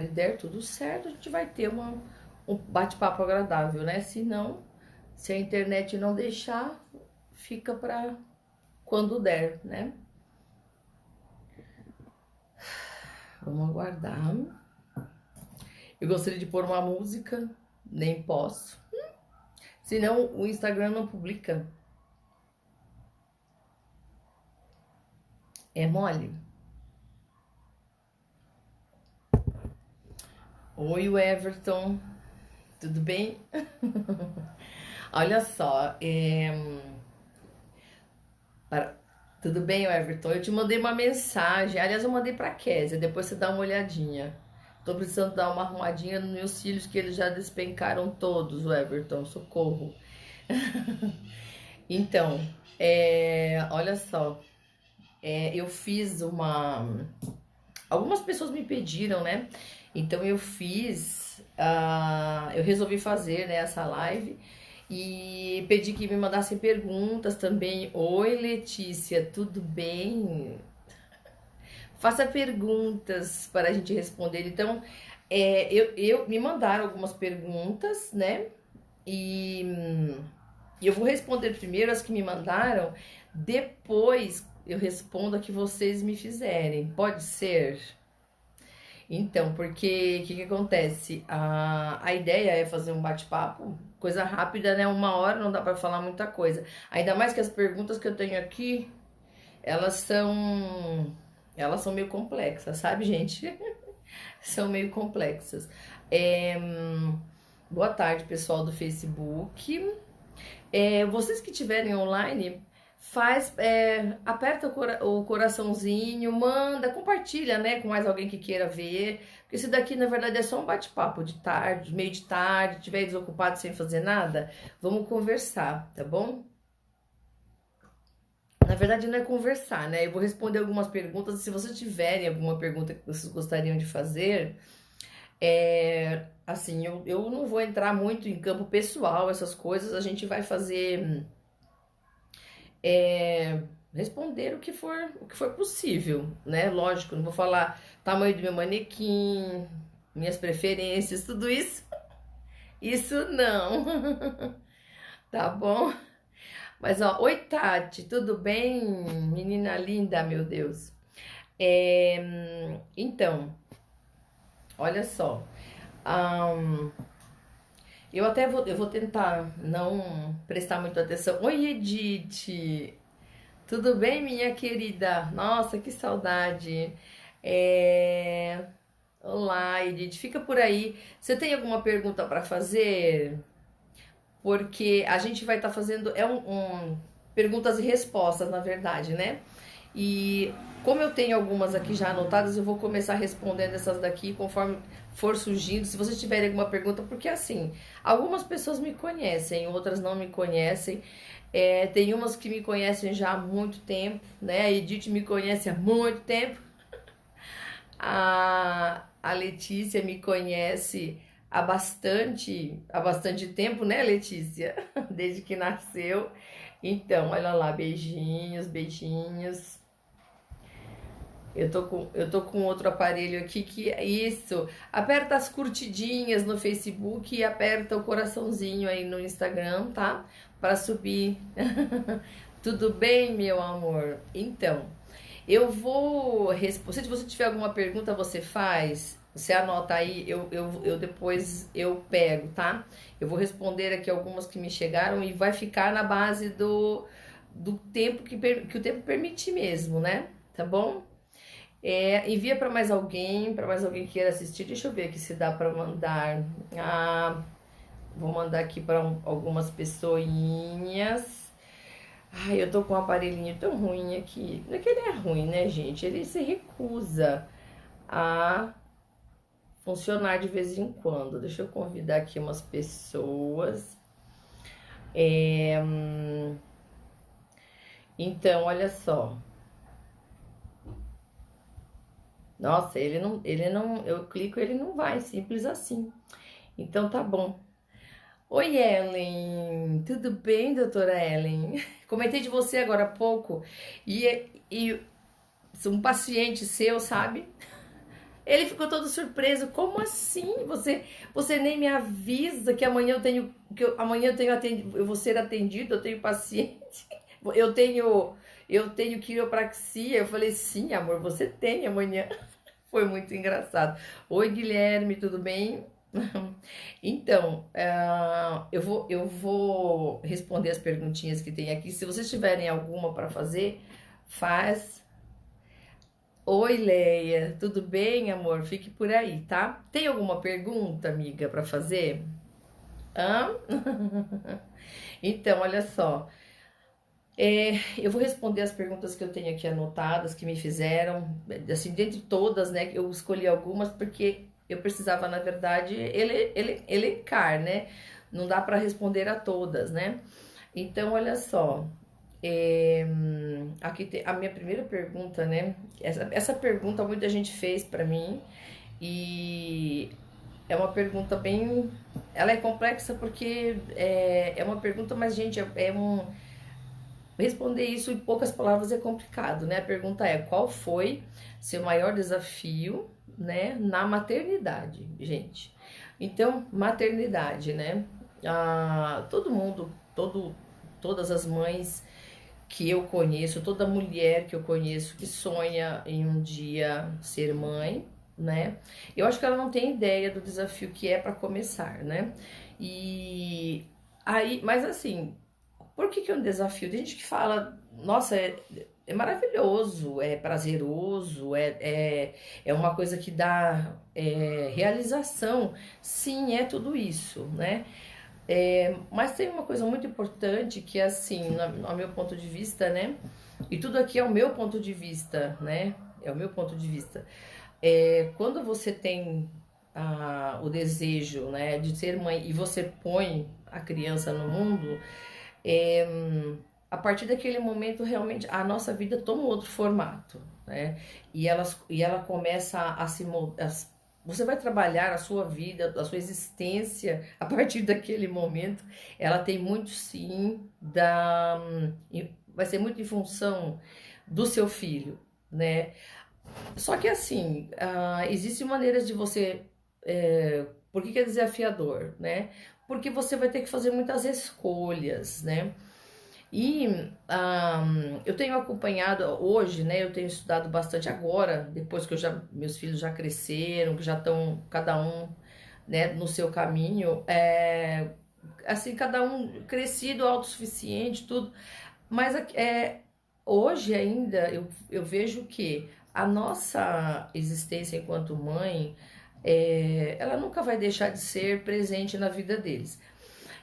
e der tudo certo, a gente vai ter um bate-papo agradável, né? Se não, se a internet não deixar, fica pra quando der, né? Vamos aguardar. Eu gostaria de pôr uma música, nem posso. Senão o Instagram não publica. É mole? Oi, Everton. Tudo bem? Olha só, para- tudo bem, Everton? Eu te mandei uma mensagem. Aliás, eu mandei pra Kézia. Depois você dá uma olhadinha. Tô precisando dar uma arrumadinha nos meus cílios, que eles já despencaram todos, o Everton. Socorro. Então, olha só. Eu fiz uma. Algumas pessoas me pediram, né? Então eu fiz. Eu resolvi fazer, né, essa live. E pedi que me mandassem perguntas também. Oi, Letícia, tudo bem? Faça perguntas para a gente responder. Então, me mandaram algumas perguntas, né? E, e eu vou responder primeiro as que me mandaram, depois eu respondo a que vocês me fizerem. Pode ser? Então, porque o que acontece? A ideia é fazer um bate-papo, coisa rápida, né? 1 hora não dá para falar muita coisa. Ainda mais que as perguntas que eu tenho aqui, elas são elas são meio complexas, sabe, gente? São meio complexas. É, boa tarde, pessoal do Facebook. Vocês que estiverem online, aperta o coraçãozinho, manda, compartilha, né, com mais alguém que queira ver. Porque esse daqui, na verdade, é só um bate-papo de tarde, meio de tarde, estiver desocupado sem fazer nada, vamos conversar, tá bom? Na verdade, não é conversar, né? Eu vou responder algumas perguntas. Se vocês tiverem alguma pergunta que vocês gostariam de fazer, assim, eu não vou entrar muito em campo pessoal, essas coisas. A gente vai fazer, é, responder o que for possível, né? Lógico, não vou falar tamanho do meu manequim, minhas preferências, tudo isso. Isso não, tá bom? Mas ó, oi Tati, tudo bem? Menina linda, meu Deus. Então, olha só. ahn, eu vou tentar não prestar muita atenção. Oi, Edith. Tudo bem, minha querida? Nossa, que saudade. Olá, Edith. Fica por aí. Você tem alguma pergunta para fazer? Porque a gente vai estar fazendo perguntas e respostas, na verdade, né? E como eu tenho algumas aqui já anotadas, eu vou começar respondendo essas daqui conforme for surgindo. Se vocês tiverem alguma pergunta, porque assim, algumas pessoas me conhecem, outras não me conhecem. Tem umas que me conhecem já há muito tempo, né? A Edith me conhece há muito tempo. A Letícia me conhece há bastante tempo, né, Letícia? Desde que nasceu. Então, olha lá, beijinhos, beijinhos. Eu tô com outro aparelho aqui que é isso. Aperta as curtidinhas no Facebook e aperta o coraçãozinho aí no Instagram, tá? Para subir. Tudo bem, meu amor? Então, eu vou responder. Se você tiver alguma pergunta, você faz. Você anota aí, eu depois eu pego, tá? Eu vou responder aqui algumas que me chegaram e vai ficar na base do tempo que o tempo permitir mesmo, né? Tá bom? Envia para mais alguém que queira assistir. Deixa eu ver aqui se dá para mandar. Ah, vou mandar aqui para algumas pessoinhas. Ai, eu tô com um aparelhinho tão ruim aqui. Não é que ele é ruim, né, gente? Ele se recusa a funcionar de vez em quando. Deixa eu convidar aqui umas pessoas. Então, olha só. Nossa, eu clico, ele não vai, simples assim. Então tá bom. Oi, Ellen. Tudo bem, doutora Ellen? Comentei de você agora há pouco e um paciente seu, sabe? Ele ficou todo surpreso. Como assim? Você nem me avisa que amanhã amanhã eu vou ser atendido, eu tenho paciente, eu tenho eu tenho quiropraxia. Eu falei, sim, amor, você tem amanhã. Foi muito engraçado. Oi, Guilherme, tudo bem? Então, eu vou responder as perguntinhas que tem aqui. Se vocês tiverem alguma para fazer, faz. Oi, Leia, tudo bem, amor? Fique por aí, tá? Tem alguma pergunta, amiga, para fazer? Hã? Então, olha só. Eu vou responder as perguntas que eu tenho aqui anotadas, que me fizeram, assim, dentre todas, né? Eu escolhi algumas porque eu precisava, na verdade, elencar, né? Não dá para responder a todas, né? Então, olha só. Aqui tem a minha primeira pergunta, né? Essa pergunta muita gente fez para mim e é uma pergunta bem. Ela é complexa porque é uma pergunta, mas, gente, responder isso em poucas palavras é complicado, né? A pergunta é: qual foi seu maior desafio, né, na maternidade, gente? Então, maternidade, né? Todo mundo, todas as mães que eu conheço, toda mulher que eu conheço que sonha em um dia ser mãe, né? Eu acho que ela não tem ideia do desafio que é para começar, né? E aí, mas assim, por que que é um desafio? Tem gente que fala, nossa, é maravilhoso, é prazeroso, é uma coisa que dá realização. Sim, é tudo isso, né? Mas tem uma coisa muito importante que é assim, ao meu ponto de vista, né? E tudo aqui é o meu ponto de vista, né? É o meu ponto de vista. Quando você tem o desejo, né, de ser mãe e você põe a criança no mundo, é, a partir daquele momento realmente a nossa vida toma um outro formato, né? E ela começa a se moldar. Você vai trabalhar a sua vida, a sua existência a partir daquele momento. Ela tem muito sim vai ser muito em função do seu filho, né? Só que assim, existem maneiras de você. Por que que é desafiador, né? Porque você vai ter que fazer muitas escolhas, né? E eu tenho acompanhado hoje, né? Eu tenho estudado bastante agora, depois que meus filhos já cresceram, que já estão cada um, né, no seu caminho, assim, cada um crescido, autossuficiente, tudo. Mas hoje ainda eu vejo que a nossa existência enquanto mãe, ela nunca vai deixar de ser presente na vida deles.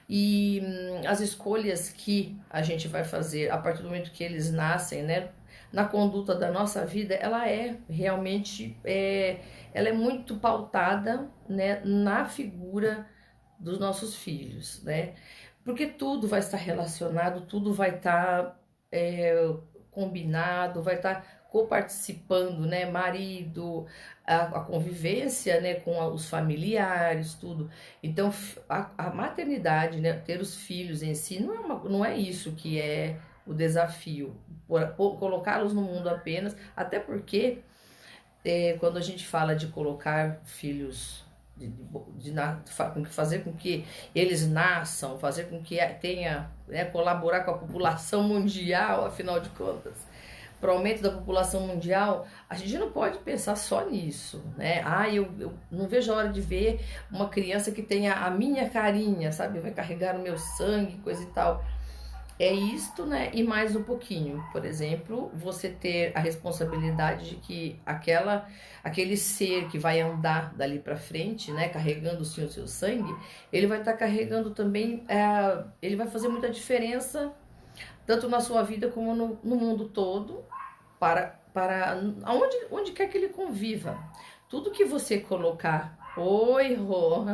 E as escolhas que a gente vai fazer a partir do momento que eles nascem, né, na conduta da nossa vida, ela é realmente, ela é muito pautada, né, na figura dos nossos filhos, né? Porque tudo vai estar relacionado, tudo vai estar combinado, vai estar coparticipando, né? Marido, a convivência, né, com os familiares, tudo. Então, a maternidade, né, ter os filhos em si, não é isso que é o desafio, colocá-los no mundo apenas, até porque quando a gente fala de colocar filhos, fazer com que eles nasçam, fazer com que tenha, né, colaborar com a população mundial, afinal de contas, para o aumento da população mundial, a gente não pode pensar só nisso, né? Eu não vejo a hora de ver uma criança que tenha a minha carinha, sabe? Vai carregar o meu sangue, coisa e tal. É isto, né? E mais um pouquinho. Por exemplo, você ter a responsabilidade de que aquele ser que vai andar dali para frente, né? Carregando sim o seu sangue, ele vai estar carregando também, ele vai fazer muita diferença, tanto na sua vida como no mundo todo, para onde quer que ele conviva. Tudo que você colocar. Oi, Rô.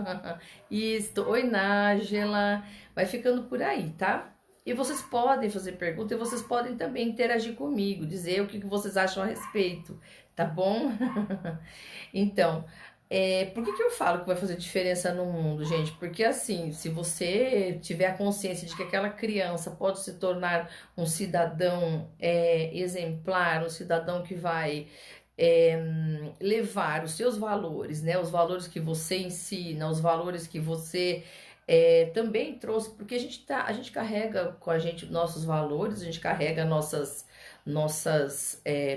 Isto. Oi, Nájela. Vai ficando por aí, tá? E vocês podem fazer perguntas e vocês podem também interagir comigo, dizer o que vocês acham a respeito, tá bom? Então, por que eu falo que vai fazer diferença no mundo, gente? Porque assim, se você tiver a consciência de que aquela criança pode se tornar um cidadão exemplar, um cidadão que vai levar os seus valores, né? Os valores que você ensina, os valores que você também trouxe, porque a gente carrega com a gente nossos valores, a gente carrega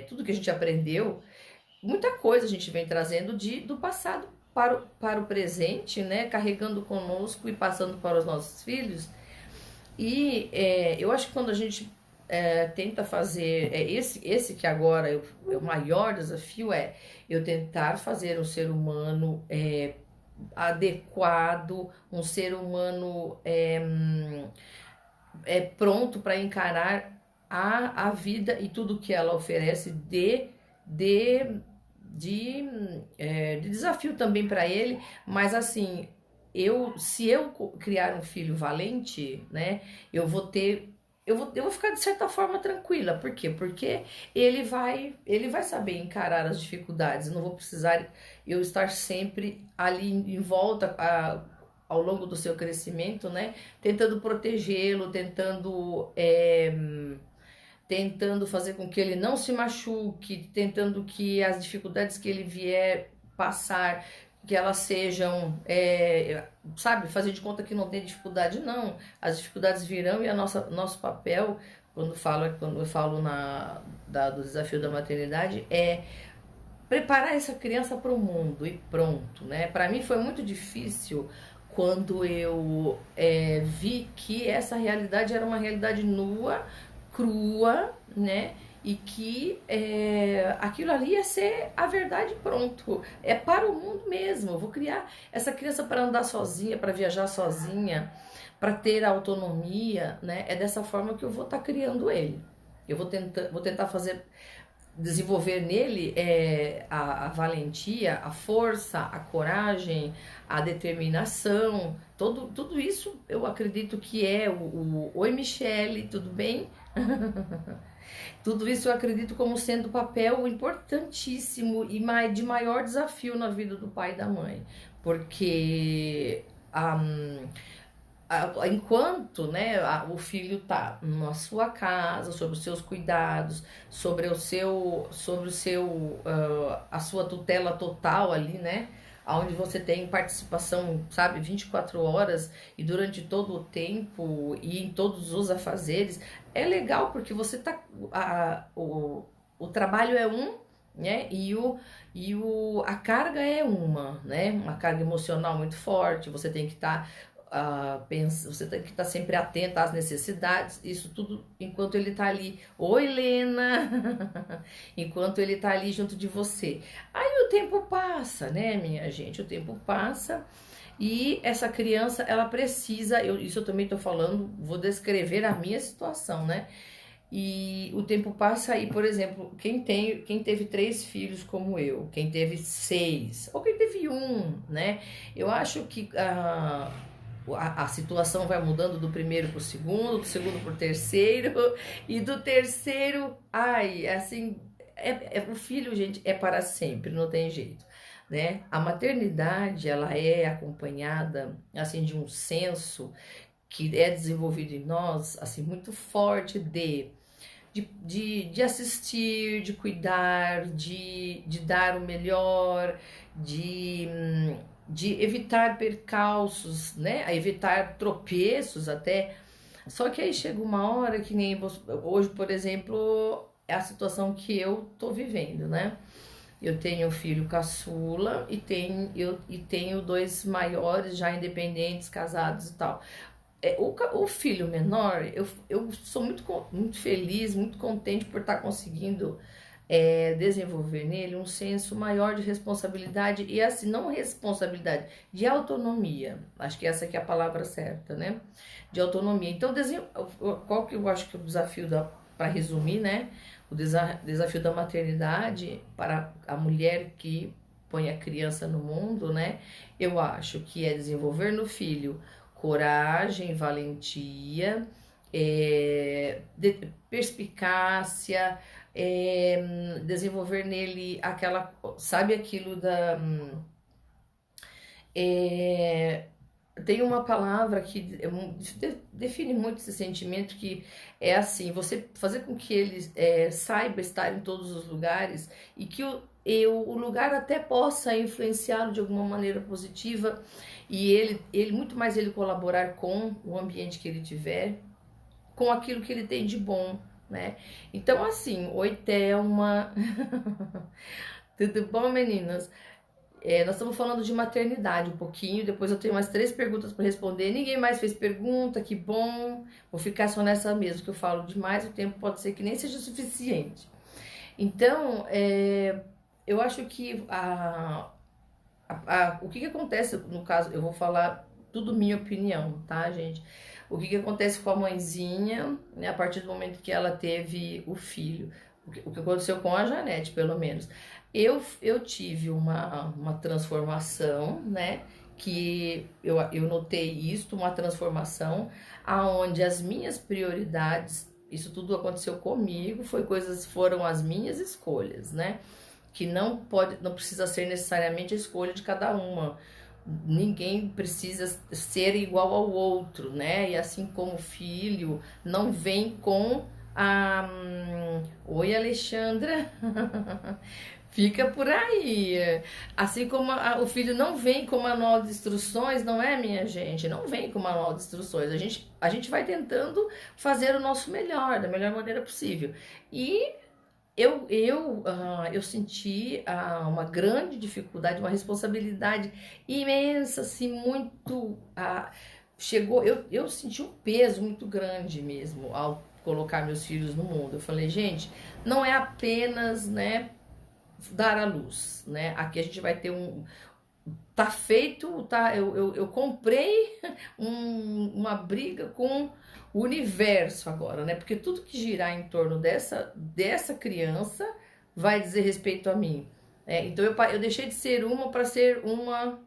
tudo que a gente aprendeu, muita coisa a gente vem trazendo do passado para o presente, né? Carregando conosco e passando para os nossos filhos. E eu acho que quando a gente tenta fazer, esse que agora o maior desafio é eu tentar fazer um ser humano adequado, um ser humano pronto para encarar a vida e tudo que ela oferece de, de desafio também para ele, mas assim, se eu criar um filho valente, né, eu vou ter eu vou ficar de certa forma tranquila. Por quê? Porque ele vai saber encarar as dificuldades. Eu não vou precisar eu estar sempre ali em volta ao longo do seu crescimento, né? Tentando protegê-lo, tentando fazer com que ele não se machuque, tentando que as dificuldades que ele vier passar, que elas sejam, sabe, fazer de conta que não tem dificuldade, não. As dificuldades virão e nosso papel, quando eu falo do desafio da maternidade, é preparar essa criança para o mundo e pronto, né? Para mim foi muito difícil quando eu vi que essa realidade era uma realidade nua, crua, né? E que aquilo ali ia ser a verdade, pronto. É para o mundo mesmo. Eu vou criar essa criança para andar sozinha, para viajar sozinha, para ter autonomia, né? É dessa forma que eu vou estar criando ele. Eu vou tentar desenvolver nele a valentia, a força, a coragem, a determinação. Tudo isso eu acredito que é Oi, Michele, tudo bem? Tudo isso eu acredito como sendo papel importantíssimo e de maior desafio na vida do pai e da mãe, porque enquanto, né, o filho tá na sua casa, sobre os seus cuidados, a sua tutela total ali, né, onde você tem participação, sabe, 24 horas e durante todo o tempo e em todos os afazeres, é legal porque você tá, o trabalho é né, a carga é né, uma carga emocional muito forte, você tem que estar você tem que estar sempre atenta às necessidades, isso tudo enquanto ele está ali. Oi, Lena! Enquanto ele está ali junto de você. Aí o tempo passa, né, minha gente? O tempo passa e essa criança, ela precisa, isso eu também estou falando, vou descrever a minha situação, né? E o tempo passa e, por exemplo, quem teve 3 filhos como eu, quem teve 6, ou quem teve 1, né? Eu acho que a situação vai mudando do primeiro para o segundo, do segundo para o terceiro, e do terceiro, assim, o filho, gente, é para sempre, não tem jeito, né? A maternidade, ela é acompanhada, assim, de um senso que é desenvolvido em nós, assim, muito forte de assistir, de cuidar, de dar o melhor, de evitar percalços, né? A evitar tropeços até. Só que aí chega uma hora que nem hoje, por exemplo, é a situação que eu tô vivendo, né? Eu tenho um filho caçula e tenho 2 maiores já independentes, casados e tal. O filho menor, eu sou muito feliz, muito contente por estar conseguindo desenvolver nele um senso maior de responsabilidade e assim, não responsabilidade, de autonomia. Acho que essa aqui é a palavra certa, né? De autonomia. Então, qual que eu acho que é o desafio para resumir, né? O desafio da maternidade para a mulher que põe a criança no mundo, né? Eu acho que é desenvolver no filho coragem, valentia, perspicácia, desenvolver nele sabe aquilo é, tem uma palavra que define muito esse sentimento, que é assim, você fazer com que ele saiba estar em todos os lugares e que o lugar até possa influenciá-lo de alguma maneira positiva e ele muito mais ele colaborar com o ambiente que ele tiver, com aquilo que ele tem de bom, né? Então, assim, oi, Thelma. Tudo bom, meninas? Nós estamos falando de maternidade um pouquinho, depois eu tenho mais 3 perguntas para responder. Ninguém mais fez pergunta, que bom. Vou ficar só nessa mesmo, que eu falo demais, o tempo pode ser que nem seja suficiente. Então, eu acho que o que acontece, no caso, eu vou falar tudo minha opinião, tá, gente? O que acontece com a mãezinha, né, a partir do momento que ela teve o filho, o que aconteceu com a Janete, pelo menos. Eu tive uma transformação, né, que eu notei isso, uma transformação, aonde as minhas prioridades, isso tudo aconteceu comigo, foram as minhas escolhas, né? Que não precisa ser necessariamente a escolha de cada uma. Ninguém precisa ser igual ao outro, né? E assim como o filho não vem com a. Oi, Alexandra. Fica por aí. Assim como o filho não vem com manual de instruções, não é, minha gente? Não vem com manual de instruções. A gente vai tentando fazer o nosso melhor, da melhor maneira possível. E eu senti uma grande dificuldade, uma responsabilidade imensa, assim, muito. Chegou, eu senti um peso muito grande mesmo ao colocar meus filhos no mundo. Eu falei, gente, não é apenas, né, dar à luz, né? Aqui a gente vai ter tá feito, tá? Eu comprei uma briga com o universo agora, né? Porque tudo que girar em torno dessa criança vai dizer respeito a mim. Então eu deixei de ser uma para ser uma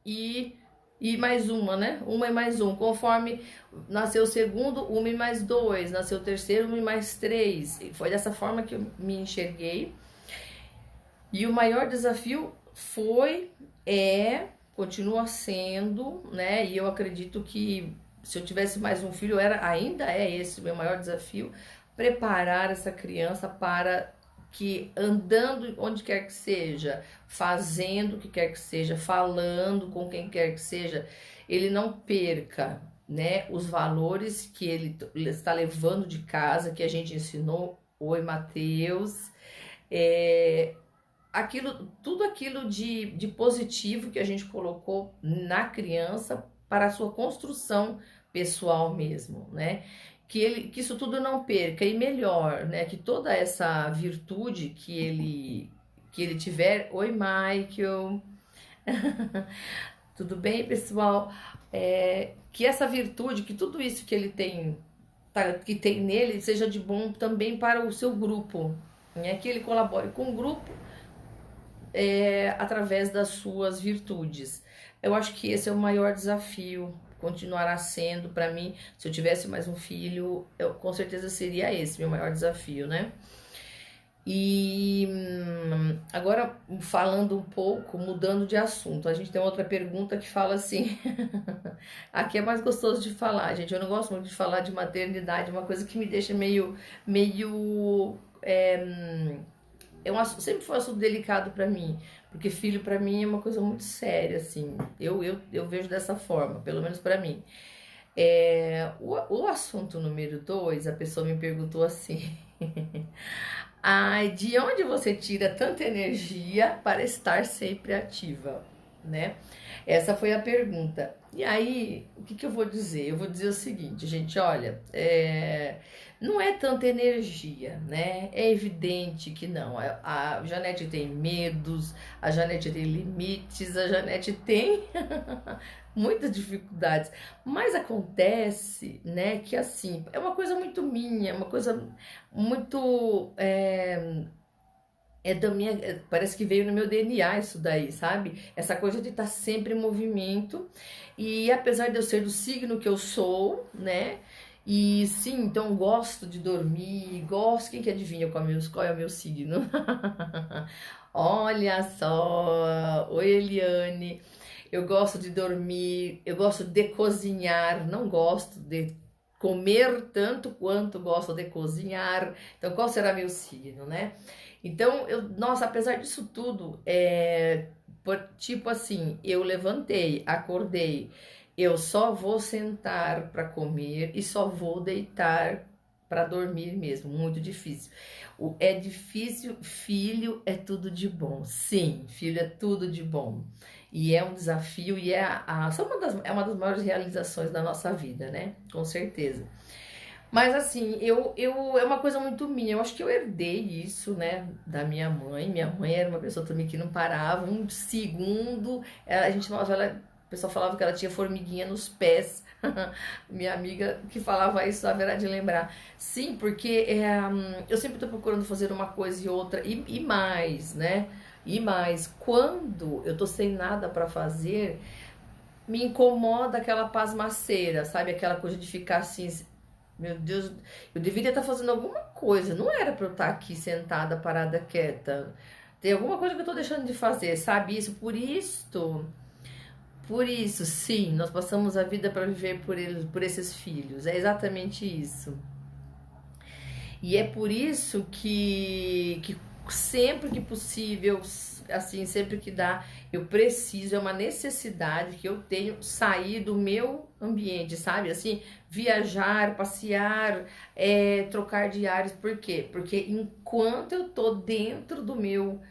e, e mais uma, né? Uma e mais um. Conforme nasceu o segundo, uma e mais dois. Nasceu o terceiro, uma e mais três. E foi dessa forma que eu me enxerguei. E o maior desafio continua sendo, né? E eu acredito que se eu tivesse mais um filho, ainda é esse o meu maior desafio, preparar essa criança para que andando onde quer que seja, fazendo o que quer que seja, falando com quem quer que seja, ele não perca, né, os valores que ele está levando de casa, que a gente ensinou. Oi, Matheus. Tudo aquilo de positivo que a gente colocou na criança para a sua construção pessoal mesmo, né? Que isso tudo não perca e melhor, né? Que toda essa virtude que ele tiver. Oi, Michael. Tudo bem, pessoal? Que essa virtude, que tudo isso que ele tem, que tem nele, seja de bom também para o seu grupo, né? Que ele colabore com o grupo através das suas virtudes. Eu acho que esse é o maior desafio, continuará sendo para mim. Se eu tivesse mais um filho, com certeza seria esse meu maior desafio, né? E agora falando um pouco, mudando de assunto, a gente tem outra pergunta que fala assim: aqui é mais gostoso de falar, gente. Eu não gosto muito de falar de maternidade, uma coisa que me deixa meio sempre foi um assunto delicado para mim, porque filho para mim é uma coisa muito séria, assim. Eu vejo dessa forma, pelo menos para mim. O assunto número 2, a pessoa me perguntou assim: ai, de onde você tira tanta energia para estar sempre ativa, né? Essa foi a pergunta. E aí, o que eu vou dizer? Eu vou dizer o seguinte, gente, olha, não é tanta energia, né? É evidente que não. A Janete tem medos, a Janete tem limites, a Janete tem muitas dificuldades. Mas acontece, né, que assim, é uma coisa muito minha, uma coisa muito da minha, parece que veio no meu DNA isso daí, sabe? Essa coisa de estar sempre em movimento. E apesar de eu ser do signo que eu sou, né? E sim, então gosto de dormir, gosto. Quem que adivinha qual é o meu signo? Olha só! Oi, Eliane. Eu gosto de dormir, eu gosto de cozinhar, não gosto de comer tanto quanto gosto de cozinhar. Então, qual será meu signo, né? Então, nossa, apesar disso tudo, tipo assim, eu levantei, acordei, eu só vou sentar para comer e só vou deitar para dormir mesmo, muito difícil. É difícil, filho é tudo de bom. Sim, filho é tudo de bom. E é um desafio e é uma das maiores realizações da nossa vida, né? Com certeza. Mas assim, é uma coisa muito minha. Eu acho que eu herdei isso, né, da minha mãe. Minha mãe era uma pessoa também que não parava um segundo. A gente falava, o pessoal falava que ela tinha formiguinha nos pés. Minha amiga que falava isso, haverá de lembrar. Sim, porque eu sempre estou procurando fazer uma coisa e outra e mais, né? E mais, quando eu tô sem nada para fazer, me incomoda aquela pasmaceira, sabe? Aquela coisa de ficar assim, meu Deus, eu deveria estar fazendo alguma coisa. Não era para eu estar aqui sentada, parada, quieta. Tem alguma coisa que eu tô deixando de fazer, sabe? Por isso, sim, nós passamos a vida para viver por eles, por esses filhos. É exatamente isso. E é por isso que sempre que possível, assim, sempre que dá, eu preciso, é uma necessidade que eu tenho sair do meu ambiente, sabe? Assim, viajar, passear, trocar de ares. Por quê? Porque enquanto eu tô dentro do meu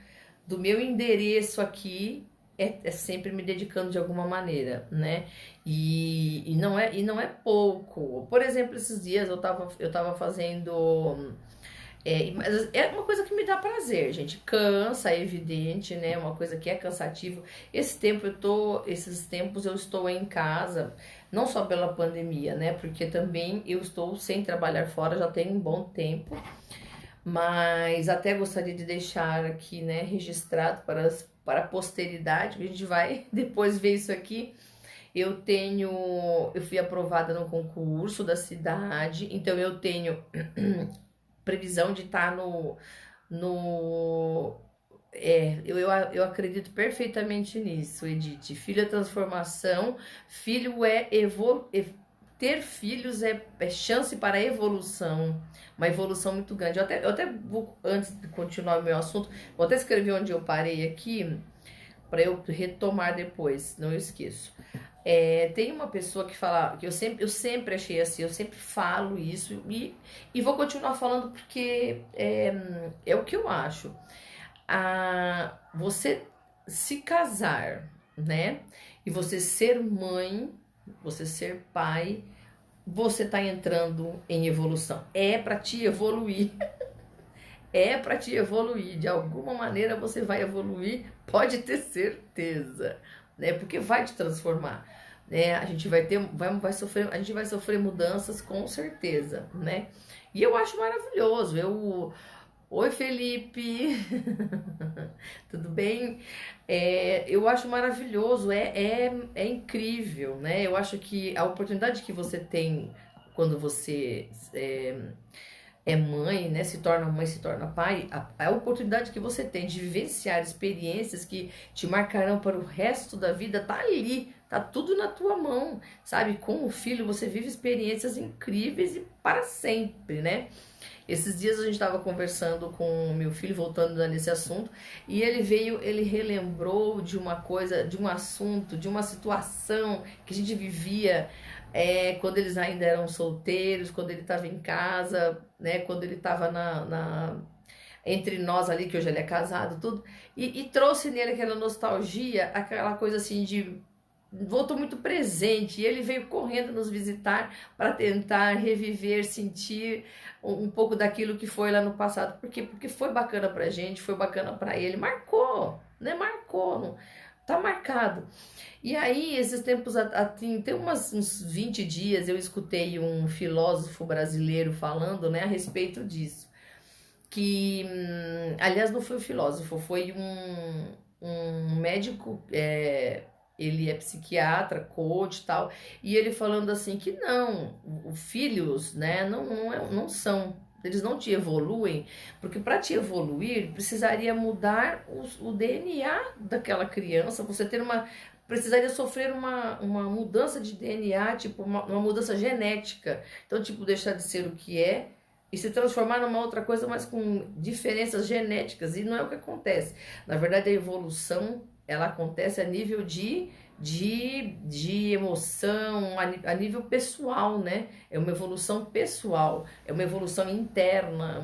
endereço aqui, é sempre me dedicando de alguma maneira, né? E não é pouco. Por exemplo, esses dias eu tava fazendo. Mas é uma coisa que me dá prazer, gente. Cansa, é evidente, né? Uma coisa que é cansativo. Esses tempos eu estou em casa, não só pela pandemia, né? Porque também eu estou sem trabalhar fora já tem um bom tempo. Mas até gostaria de deixar aqui, né, registrado para a posteridade, que a gente vai depois ver isso aqui. Eu fui aprovada no concurso da cidade, então eu tenho previsão de estar no eu acredito perfeitamente nisso, Edith. Filho é transformação, filho ter filhos é chance para evolução, uma evolução muito grande. Eu até vou, antes de continuar o meu assunto, vou até escrever onde eu parei aqui, para eu retomar depois, não eu esqueço. Tem uma pessoa que fala, que eu sempre achei assim, eu sempre falo isso e vou continuar falando porque é o que eu acho. Você se casar, né? E você ser mãe, você ser pai, você tá entrando em evolução. É para te evoluir. É para te evoluir. De alguma maneira você vai evoluir, pode ter certeza, né? Porque vai te transformar, né? A gente vai sofrer, a gente vai sofrer mudanças com certeza, né? E eu acho maravilhoso. Oi, Felipe, tudo bem? Eu acho maravilhoso, é incrível, né? Eu acho que a oportunidade que você tem quando você é mãe, né? Se torna mãe, se torna pai, a oportunidade que você tem de vivenciar experiências que te marcarão para o resto da vida tá ali, tá tudo na tua mão, sabe? Com o filho você vive experiências incríveis e para sempre, né? Esses dias a gente estava conversando com o meu filho, voltando nesse assunto, e ele relembrou de uma coisa, de um assunto, de uma situação que a gente vivia quando eles ainda eram solteiros, quando ele estava em casa, né? Quando ele estava entre nós ali, que hoje ele é casado, tudo, e trouxe nele aquela nostalgia, aquela coisa assim de voltou muito presente e ele veio correndo nos visitar para tentar reviver, sentir um pouco daquilo que foi lá no passado. Por quê? Porque foi bacana pra gente, foi bacana pra ele, marcou, né? Marcou, tá marcado. E aí, esses tempos, tem uns 20 dias, eu escutei um filósofo brasileiro falando, né, a respeito disso. Que, aliás, não foi um filósofo, foi um médico, ele é psiquiatra, coach e tal, e ele falando assim que não, os filhos, né, não são, eles não te evoluem, porque para te evoluir precisaria mudar o DNA daquela criança, você precisaria sofrer uma mudança de DNA, tipo uma mudança genética, então tipo deixar de ser o que é e se transformar numa outra coisa, mas com diferenças genéticas, e não é o que acontece. Na verdade, a evolução, ela acontece a nível de emoção, a nível pessoal, né? É uma evolução pessoal, é uma evolução interna,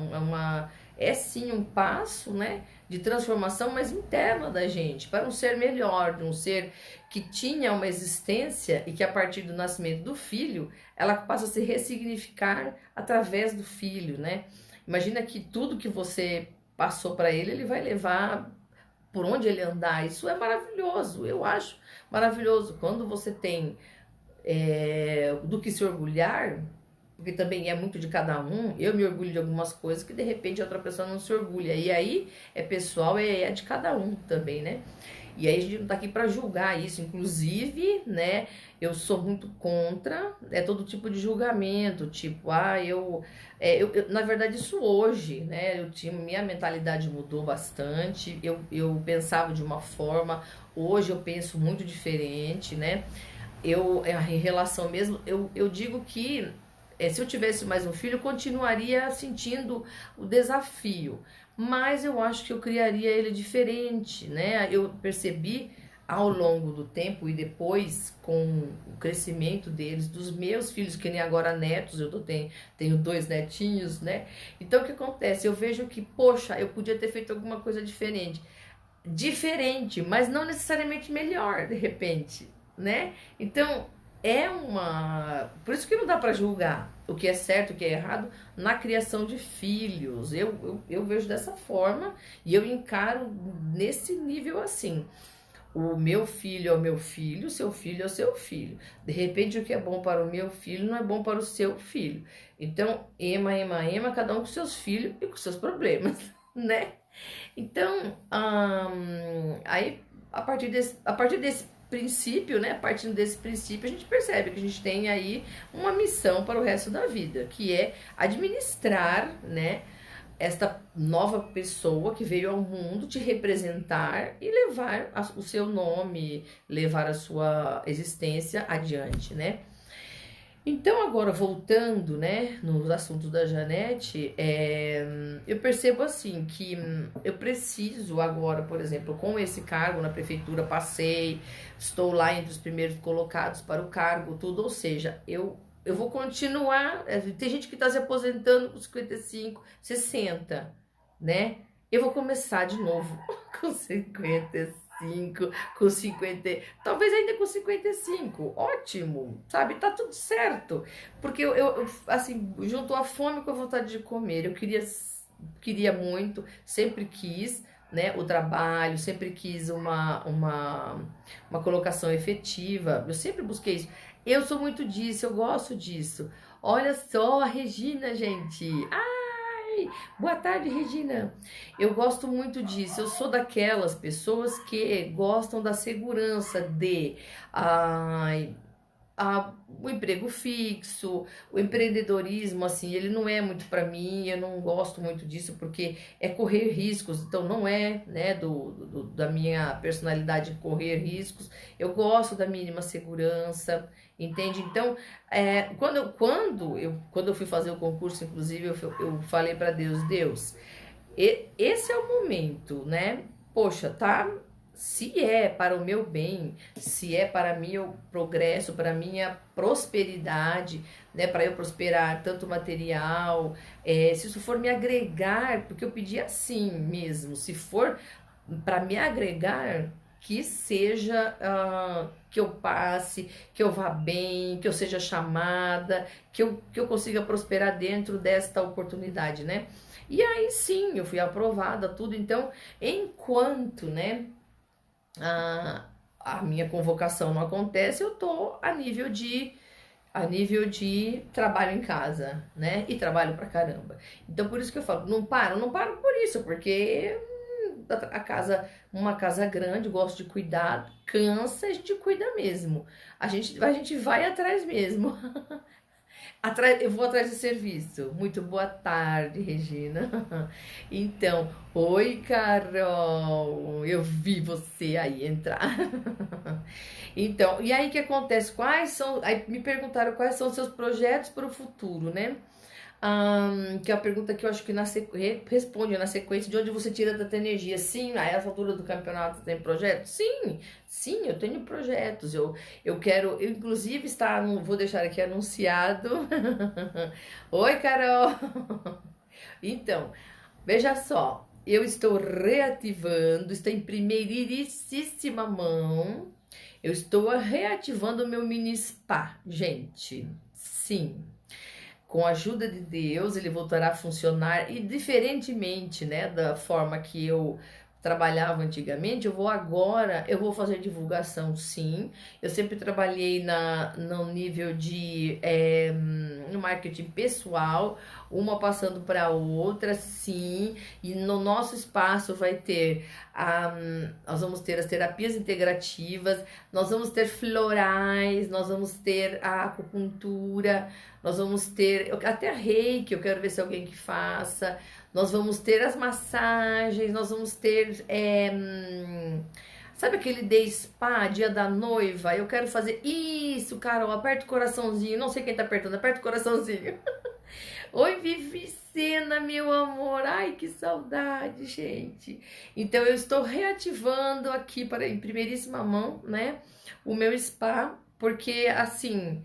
é sim um passo, né, de transformação, mas interna da gente, para um ser melhor, de um ser que tinha uma existência e que a partir do nascimento do filho, ela passa a se ressignificar através do filho, né? Imagina que tudo que você passou para ele, ele vai levar por onde ele andar. Isso é maravilhoso, eu acho maravilhoso. Quando você tem do que se orgulhar, porque também é muito de cada um, eu me orgulho de algumas coisas que de repente a outra pessoa não se orgulha. E aí é pessoal, é de cada um também, né? E aí a gente não tá aqui para julgar isso, inclusive, né? Eu sou muito contra todo tipo de julgamento, tipo, na verdade isso hoje, né? Minha mentalidade mudou bastante, eu pensava de uma forma, hoje eu penso muito diferente, né? Em relação mesmo, eu digo que se eu tivesse mais um filho, eu continuaria sentindo o desafio, mas eu acho que eu criaria ele diferente, né? Eu percebi ao longo do tempo e depois com o crescimento deles, dos meus filhos, que nem agora netos, tenho 2 netinhos, né? Então o que acontece? Eu vejo que, poxa, eu podia ter feito alguma coisa diferente, mas não necessariamente melhor, de repente, né? Então, por isso que não dá para julgar o que é certo, o que é errado na criação de filhos. Eu vejo dessa forma e eu encaro nesse nível assim. O meu filho é o meu filho, o seu filho é o seu filho. De repente, o que é bom para o meu filho não é bom para o seu filho. Então, ema, cada um com seus filhos e com seus problemas, né? Então, aí a partir desse princípio, né? Partindo desse princípio, a gente percebe que a gente tem aí uma missão para o resto da vida, que é administrar, né? Esta nova pessoa que veio ao mundo te representar e levar o seu nome, levar a sua existência adiante, né? Então, agora voltando, né, nos assuntos da Janete, eu percebo assim que eu preciso agora, por exemplo, com esse cargo na prefeitura, estou lá entre os primeiros colocados para o cargo, tudo, ou seja, eu vou continuar. Tem gente que está se aposentando com 55, 60, né? Eu vou começar de novo com 55, com 50, talvez ainda com 55. Ótimo, sabe? Tá tudo certo. Porque assim, juntou a fome com a vontade de comer. Eu queria muito, sempre quis, né, o trabalho, sempre quis uma colocação efetiva. Eu sempre busquei isso. Eu sou muito disso, eu gosto disso. Olha só a Regina, gente. Ai, boa tarde, Regina. Eu gosto muito disso. Eu sou daquelas pessoas que gostam da segurança ai, o emprego fixo, o empreendedorismo, assim, ele não é muito para mim, eu não gosto muito disso, porque é correr riscos, então não é, né, da minha personalidade correr riscos, eu gosto da mínima segurança, entende? Então, quando eu fui fazer o concurso, inclusive, eu falei para Deus, esse é o momento, né? Poxa, tá? Se é para o meu bem, se é para meu progresso, para minha prosperidade, né, para eu prosperar tanto material, se isso for me agregar, porque eu pedi assim mesmo, se for para me agregar, que seja que eu passe, que eu vá bem, que eu seja chamada, que eu consiga prosperar dentro desta oportunidade, né? E aí sim, eu fui aprovada, tudo. Então, enquanto, né, a minha convocação não acontece, eu tô a nível de trabalho em casa, né? E trabalho pra caramba. Então por isso que eu falo, não paro por isso, porque uma casa grande, gosto de cuidar, cansa, a gente cuida mesmo. A gente vai atrás mesmo. Eu vou atrás de serviço. Muito boa tarde, Regina. Então, oi, Carol. Eu vi você aí entrar. Então, e aí o que acontece? Aí me perguntaram quais são os seus projetos para o futuro, né? Que é uma pergunta que eu acho que responde na sequência de onde você tira tanta energia. Sim, a essa altura do campeonato tem projetos? Sim, sim, eu tenho projetos. Eu quero, eu inclusive está, vou deixar aqui anunciado. Oi, Carol! Então, veja só, eu estou reativando, está em primeiríssima mão. Eu estou reativando o meu mini spa, gente. Sim. Com a ajuda de Deus, ele voltará a funcionar e diferentemente, né, da forma que eu trabalhava antigamente, eu vou fazer divulgação, sim. Eu sempre trabalhei no nível de no marketing pessoal, uma passando para a outra, sim. E no nosso espaço vai ter, nós vamos ter as terapias integrativas, nós vamos ter florais, nós vamos ter a acupuntura, nós vamos ter até reiki, eu quero ver se alguém que faça. Nós vamos ter as massagens, nós vamos ter. Sabe aquele day spa, dia da noiva? Eu quero fazer isso, Carol. Aperta o coraçãozinho. Não sei quem tá apertando, aperta o coraçãozinho. Oi, Vivicena, meu amor. Ai, que saudade, gente. Então, eu estou reativando aqui em primeiríssima mão, né? O meu spa, porque assim.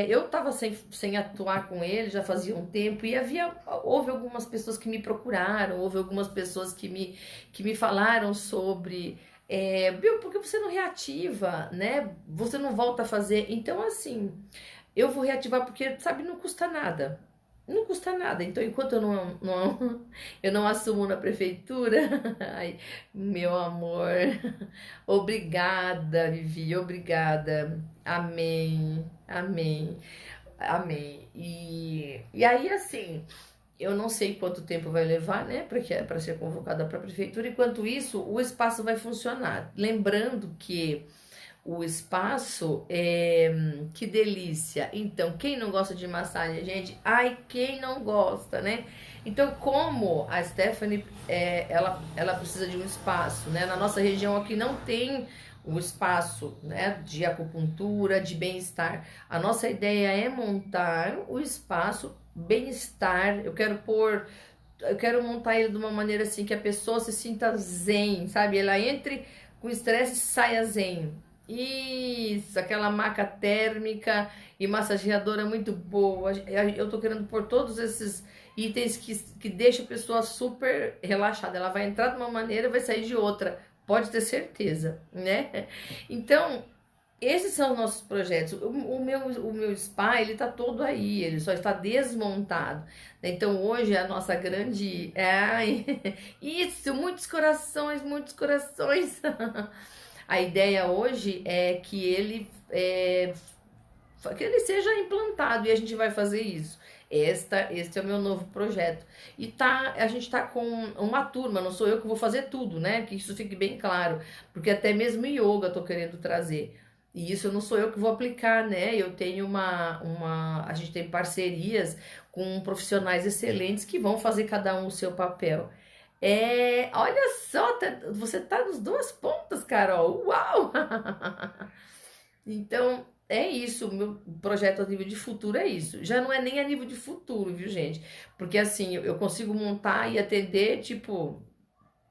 Eu estava sem atuar com ele já fazia um tempo e houve algumas pessoas que me procuraram, houve algumas pessoas que me falaram sobre, Bill, por que você não reativa, né? Você não volta a fazer. Então, assim, eu vou reativar porque, sabe, não custa nada. Não custa nada. Então, enquanto eu não assumo na prefeitura, ai, meu amor, obrigada, Vivi, obrigada. Amém, amém, amém. E aí, assim, eu não sei quanto tempo vai levar, né, para ser convocada para a prefeitura. Enquanto isso, o espaço vai funcionar. Lembrando que o espaço que delícia. Então, quem não gosta de massagem, gente? Ai, quem não gosta, né? Então, como a Stephanie, ela precisa de um espaço, né? Na nossa região aqui não tem um espaço, né, de acupuntura, de bem-estar. A nossa ideia é montar o espaço bem-estar. Eu quero montar ele de uma maneira assim que a pessoa se sinta zen, sabe? Ela entre com estresse e saia zen. Isso, aquela maca térmica e massageadora muito boa. Eu tô querendo pôr todos esses itens que deixam a pessoa super relaxada. Ela vai entrar de uma maneira e vai sair de outra. Pode ter certeza, né? Então, esses são os nossos projetos. O meu spa, ele tá todo aí, ele só está desmontado. Então, hoje a nossa grande... Ai, isso, muitos corações, muitos corações. A ideia hoje é que ele seja implantado e a gente vai fazer isso. Este é o meu novo projeto. E a gente tá com uma turma, não sou eu que vou fazer tudo, né? Que isso fique bem claro, porque até mesmo yoga eu tô querendo trazer. E isso não sou eu que vou aplicar, né? Eu tenho a gente tem parcerias com profissionais excelentes que vão fazer cada um o seu papel. Olha só, você tá nos duas pontas, Carol. Uau! Então, é isso, o meu projeto a nível de futuro é isso. Já não é nem a nível de futuro, viu, gente? Porque assim, eu consigo montar e atender, tipo,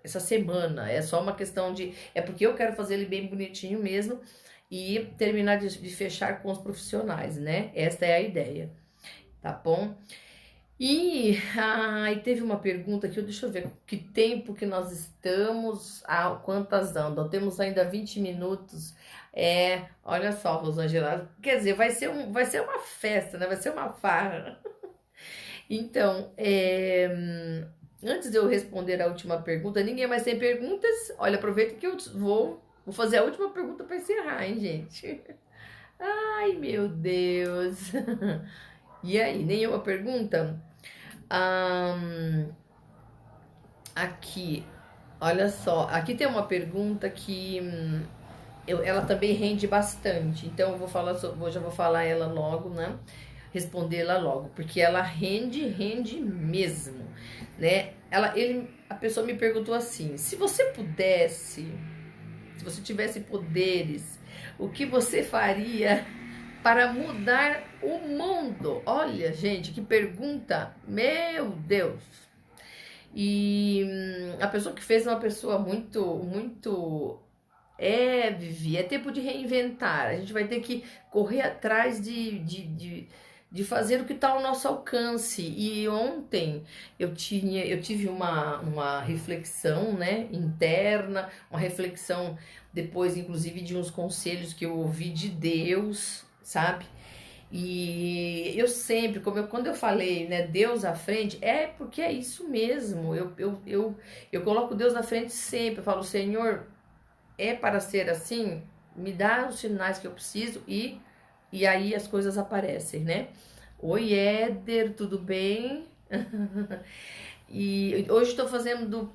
essa semana. É só uma questão de. É porque eu quero fazer ele bem bonitinho mesmo e terminar de fechar com os profissionais, né? Esta é a ideia, tá bom? E teve uma pergunta aqui, deixa eu ver que tempo que nós estamos, quantas andam? Temos ainda 20 minutos. Olha só, Rosângela, quer dizer, vai ser uma festa, né? Vai ser uma farra. Então, antes de eu responder a última pergunta, ninguém mais tem perguntas? Olha, aproveita que eu vou fazer a última pergunta para encerrar, hein, gente? Ai, meu Deus. E aí, nenhuma pergunta? Aqui, olha só, aqui tem uma pergunta que ela também rende bastante, então eu vou falar já vou falar ela logo, né? Respondê-la logo, porque ela rende mesmo, né? A pessoa me perguntou assim: se você pudesse, se você tivesse poderes, o que você faria para mudar o mundo? Olha, gente, que pergunta, meu Deus. E a pessoa que fez é uma pessoa muito. Vivi, é tempo de reinventar. A gente vai ter que correr atrás de fazer o que está ao nosso alcance. E ontem eu tive uma reflexão, né, interna, uma reflexão depois, inclusive, de uns conselhos que eu ouvi de Deus, sabe? E eu sempre, quando eu falei, né, Deus à frente, é porque é isso mesmo. Eu coloco Deus na frente sempre. Eu falo, Senhor, é para ser assim? Me dá os sinais que eu preciso e aí as coisas aparecem, né? Oi, Éder, tudo bem? E hoje estou fazendo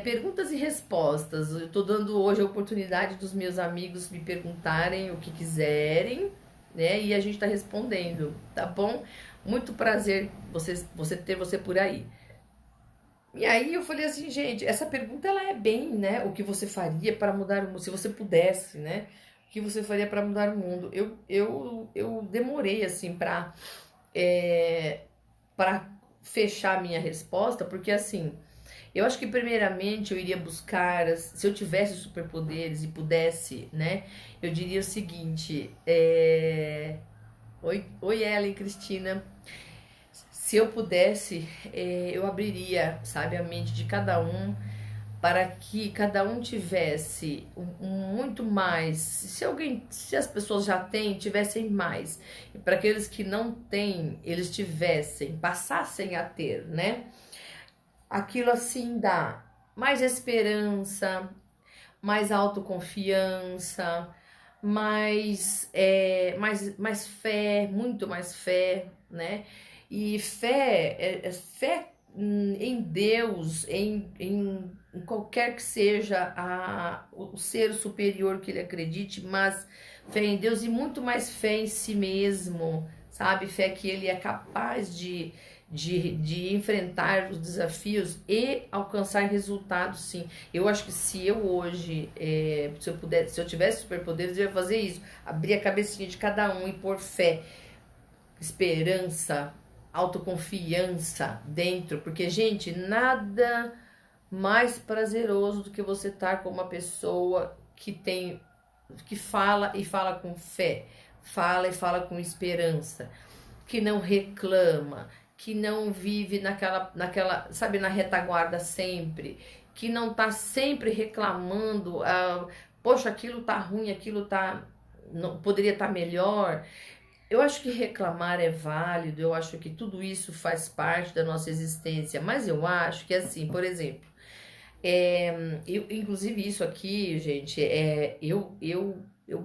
perguntas e respostas. Eu estou dando hoje a oportunidade dos meus amigos me perguntarem o que quiserem, né? E a gente está respondendo, tá bom? Muito prazer ter você por aí. E aí eu falei assim, gente, essa pergunta ela é bem, né? O que você faria para mudar o mundo, se você pudesse, né? O que você faria para mudar o mundo? Eu demorei assim para fechar a minha resposta, porque assim, eu acho que primeiramente eu iria buscar, se eu tivesse superpoderes e pudesse, né? Eu diria o seguinte, oi Ellen, Cristina. Se eu pudesse, eu abriria, sabe, a mente de cada um para que cada um tivesse muito mais. Se as pessoas já têm, tivessem mais. E para aqueles que não têm, eles tivessem, passassem a ter, né? Aquilo assim dá mais esperança, mais autoconfiança, mais fé, muito mais fé, né? E fé é fé em Deus, em qualquer que seja o ser superior que ele acredite, mas fé em Deus e muito mais fé em si mesmo, sabe? Fé que ele é capaz de enfrentar os desafios e alcançar resultados, sim. Eu acho que se eu hoje, se eu tivesse superpoderes, eu ia fazer isso, abrir a cabecinha de cada um e pôr fé, esperança, autoconfiança dentro, porque, gente, nada mais prazeroso do que você estar com uma pessoa que fala e fala com fé, fala e fala com esperança, que não reclama, que não vive naquela, sabe, na retaguarda sempre, que não tá sempre reclamando, poxa, aquilo tá ruim, não, poderia estar melhor. Eu acho que reclamar é válido, eu acho que tudo isso faz parte da nossa existência, mas eu acho que assim, por exemplo, inclusive isso aqui, gente, eu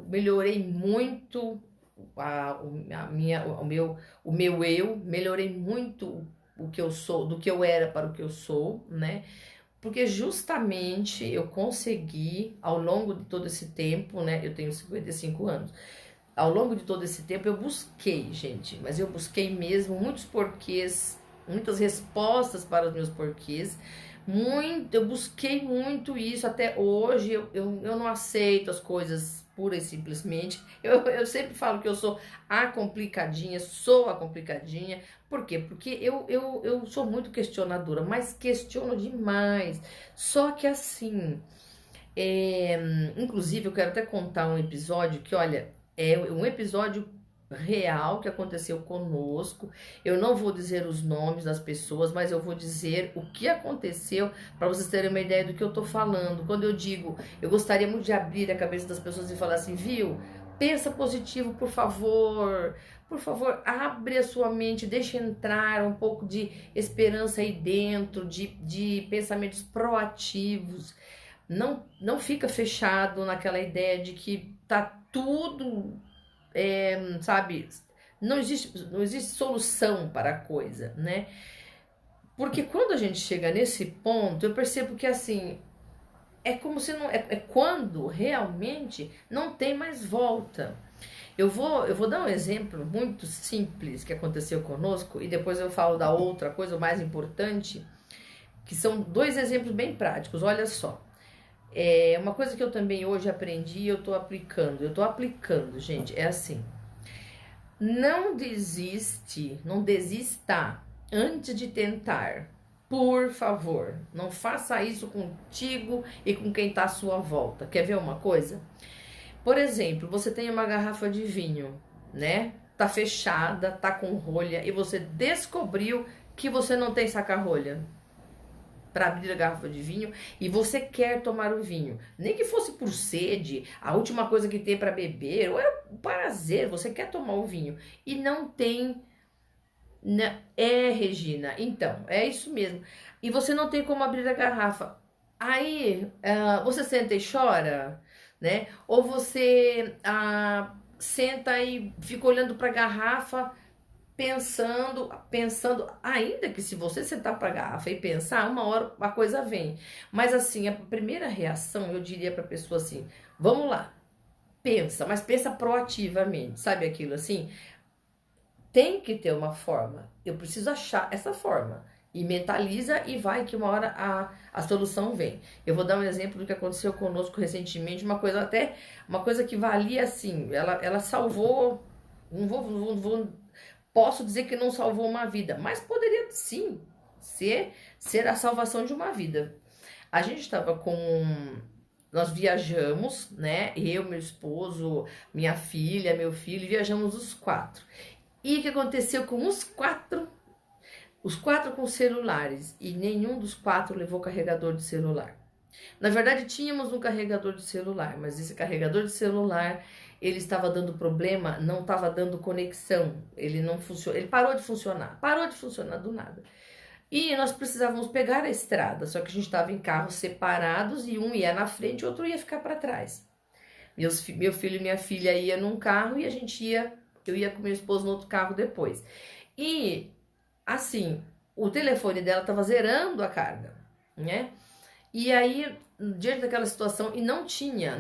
melhorei muito o meu eu, melhorei muito o que eu sou, do que eu era para o que eu sou, né? Porque justamente eu consegui, ao longo de todo esse tempo, né? Eu tenho 55 anos. Ao longo de todo esse tempo eu busquei, gente, mas eu busquei mesmo muitos porquês, muitas respostas para os meus porquês. Eu busquei muito isso até hoje. Eu não aceito as coisas pura e simplesmente. Eu sempre falo que eu sou a complicadinha, sou a complicadinha. Por quê? Porque eu sou muito questionadora, mas questiono demais. Só que assim, inclusive eu quero até contar um episódio que, olha, é um episódio real que aconteceu conosco. Eu não vou dizer os nomes das pessoas, mas eu vou dizer o que aconteceu para vocês terem uma ideia do que eu tô falando. Quando eu digo, eu gostaria muito de abrir a cabeça das pessoas e falar assim, viu? Pensa positivo, por favor. Por favor, abre a sua mente, deixa entrar um pouco de esperança aí dentro, de pensamentos proativos. Não fica fechado naquela ideia de que tá tudo, sabe? Não existe solução para a coisa, né? Porque quando a gente chega nesse ponto, eu percebo que assim, é como se não. É quando realmente não tem mais volta. Eu vou dar um exemplo muito simples que aconteceu conosco e depois eu falo da outra coisa, o mais importante, que são dois exemplos bem práticos. Olha só. Uma coisa que eu também hoje aprendi, eu tô aplicando, gente, é assim. Não desiste, não desista antes de tentar. Por favor, não faça isso contigo e com quem está à sua volta. Quer ver uma coisa? Por exemplo, você tem uma garrafa de vinho, né? Tá fechada, tá com rolha e você descobriu que você não tem saca-rolha para abrir a garrafa de vinho e você quer tomar o vinho, nem que fosse por sede, a última coisa que tem para beber, ou é um prazer, você quer tomar o vinho e não tem, né? É, Regina, então, é isso mesmo. E você não tem como abrir a garrafa. Aí, você senta e chora, né? Ou você senta e fica olhando para a garrafa pensando, ainda que se você sentar para a garrafa e pensar, uma hora a coisa vem. Mas assim, a primeira reação, eu diria para a pessoa assim: vamos lá, pensa, mas pensa proativamente, sabe aquilo assim? Tem que ter uma forma. Eu preciso achar essa forma. E mentaliza e vai que uma hora a solução vem. Eu vou dar um exemplo do que aconteceu conosco recentemente, uma coisa que valia assim, ela salvou, não vou posso dizer que não salvou uma vida, mas poderia sim ser a salvação de uma vida. A gente estava com. Nós viajamos, né? Eu, meu esposo, minha filha, meu filho, viajamos os quatro. E o que aconteceu com os quatro? Os quatro com celulares e nenhum dos quatro levou carregador de celular. Na verdade, tínhamos um carregador de celular, mas esse carregador de celular ele estava dando problema, não estava dando conexão, ele não funciona, ele parou de funcionar do nada. E nós precisávamos pegar a estrada, só que a gente estava em carros separados e um ia na frente e o outro ia ficar para trás. Meu filho e minha filha ia num carro e eu ia com meu esposo no outro carro depois. E assim, o telefone dela estava zerando a carga, né? E aí, diante daquela situação, e não tinha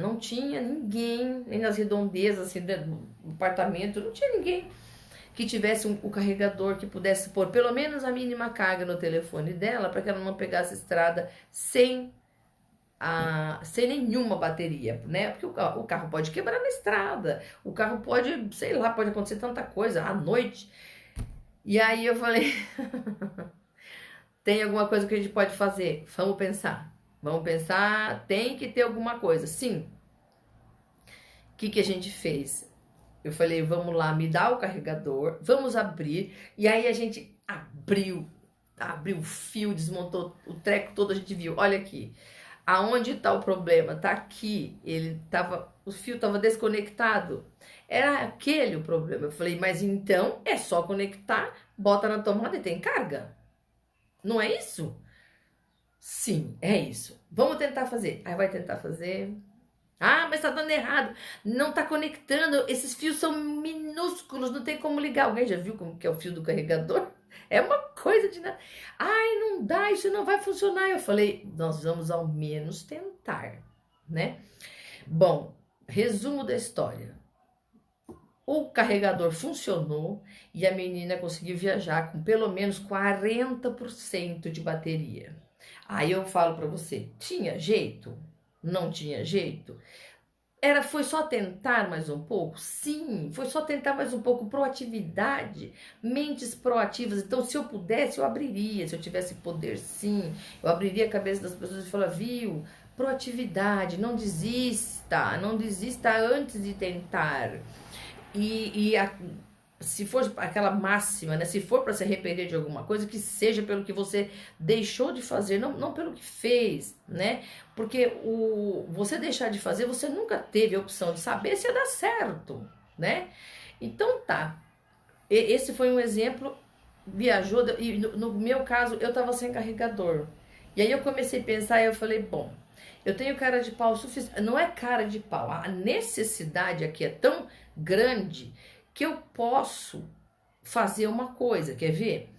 ninguém, nem nas redondezas assim, do apartamento, não tinha ninguém que tivesse o carregador que pudesse pôr pelo menos a mínima carga no telefone dela, para que ela não pegasse a estrada sem nenhuma bateria, né? Porque o carro pode quebrar na estrada, o carro pode, sei lá, pode acontecer tanta coisa à noite. E aí eu falei, tem alguma coisa que a gente pode fazer? Vamos pensar. Vamos pensar, tem que ter alguma coisa. Sim. O que a gente fez? Eu falei, vamos lá, me dá o carregador, vamos abrir. E aí a gente abriu o fio, desmontou o treco todo, a gente viu. Olha aqui, aonde está o problema? Tá aqui. O fio estava desconectado. Era aquele o problema. Eu falei, mas então é só conectar, bota na tomada e tem carga. Não é isso? Sim, é isso. Vamos tentar fazer. Aí vai tentar fazer. Ah, mas tá dando errado. Não tá conectando. Esses fios são minúsculos, não tem como ligar. Alguém já viu como que é o fio do carregador? É uma coisa de nada. Ai, não dá, isso não vai funcionar. Eu falei, nós vamos ao menos tentar, né? Bom, resumo da história. O carregador funcionou e a menina conseguiu viajar com pelo menos 40% de bateria. Aí eu falo para você, tinha jeito? Não tinha jeito? Foi só tentar mais um pouco? Sim, foi só tentar mais um pouco. Proatividade, mentes proativas. Então, se eu pudesse, eu abriria. Se eu tivesse poder, sim, eu abriria a cabeça das pessoas e falaria, viu? Proatividade, não desista, não desista antes de tentar. Se for aquela máxima, né? Se for para se arrepender de alguma coisa, que seja pelo que você deixou de fazer, não pelo que fez, né? Porque você deixar de fazer, você nunca teve a opção de saber se ia dar certo, né? Então tá. Esse foi um exemplo, viajou, e no meu caso, eu tava sem carregador. E aí eu comecei a pensar e eu falei, bom, eu tenho cara de pau suficiente. Não é cara de pau, a necessidade aqui é tão grande que eu posso fazer uma coisa, quer ver?